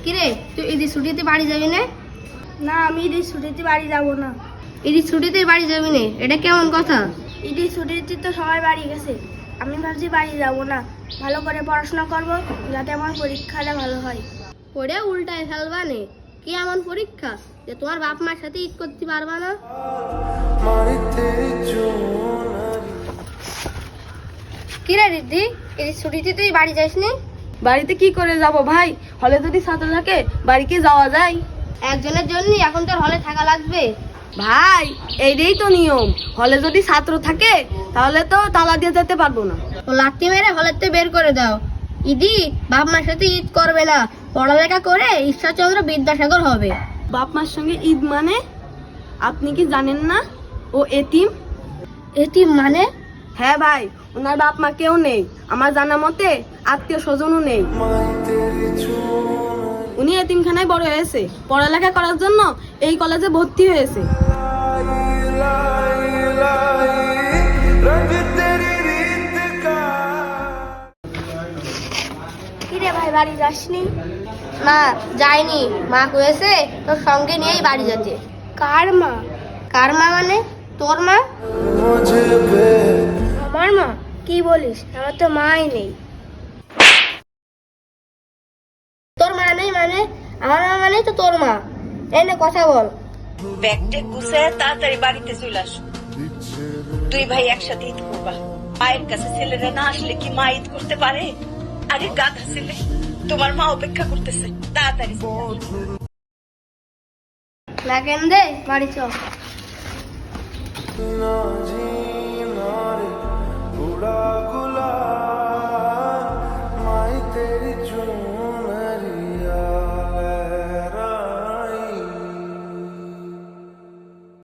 কিরে তুই ঈদের ছুটিতে বাড়ি যাবি না? না, আমি ঈদের ছুটিতে বাড়ি যাব না। ঈদের ছুটিতে বাড়ি যাবি না, এটা কেমন কথা? ঈদের ছুটিতে তো সবাই বাড়ি গেছে, আমি ভাবছি বাড়ি যাব না, ভালো করে পড়াশোনা করব যাতে আমার পরীক্ষাটা ভালো হয়। পড়ে উল্টায় ফেলবা নে, কি এমন পরীক্ষা যে তোমার বাপ মার সাথে ঈদ করতে পারবা না? কিরে রিদ্ধি, ঈদের ছুটিতে তুই বাড়ি যাসনি? বাড়িতে কি করে যাব ভাই, হলে যদি ছাত্র থাকে বাড়িতে যাওয়া যায়? একজনের জন্য এখন তোর হলে থাকা লাগবে? ভাই এইটাই তো নিয়ম, হলে যদি ছাত্র থাকে তাহলে তো তালা দিয়ে যেতে পারবো না। ও লাথি মেরে হলেতে বের করে দাও। ইদি বাপ মার সাথে ঈদ করবে না, পড়ালেখা করে ঈশ্বরচন্দ্র বিদ্যাসাগর হবে। বাপ মার সঙ্গে ঈদ মানে? আপনি কি জানেন না ও এতিম? এতিম মানে? হ্যাঁ ভাই, ওনার বাপ মা কেউ নেই, আমার জানা মতে আত্মীয় স্বজনও নেই। উনি এতিমখানায় বড় হয়েছে, পড়ালেখা করার জন্য এই কলেজে ভর্তি হয়েছে। কিরে ভাই, বাড়ি যাসনি? না যাইনি, মা কয়েছে তোর সঙ্গে নিয়েই বাড়ি যেতে। কার মা? কার মা মানে? তোর মা। আমার মা? কি বলিস, আমার তো মাই নেই। তোর মা নেই মানে? আমার মা মানে তো তোর মা। এনে কথা বল। ব্যাগটা গুছায় তাড়াতাড়ি বাড়িতে চলে আসো। দুই ভাই একসাথে ঈদ করবা। মায়ের কাছে ছেলেরা না আসলে কি মা ঈদ করতে পারে? আরে গাধা ছেলে, তোমার মা অপেক্ষা করতেছে, তাড়াতাড়ি চলে আসো। না কেন দে, বাড়ি চল।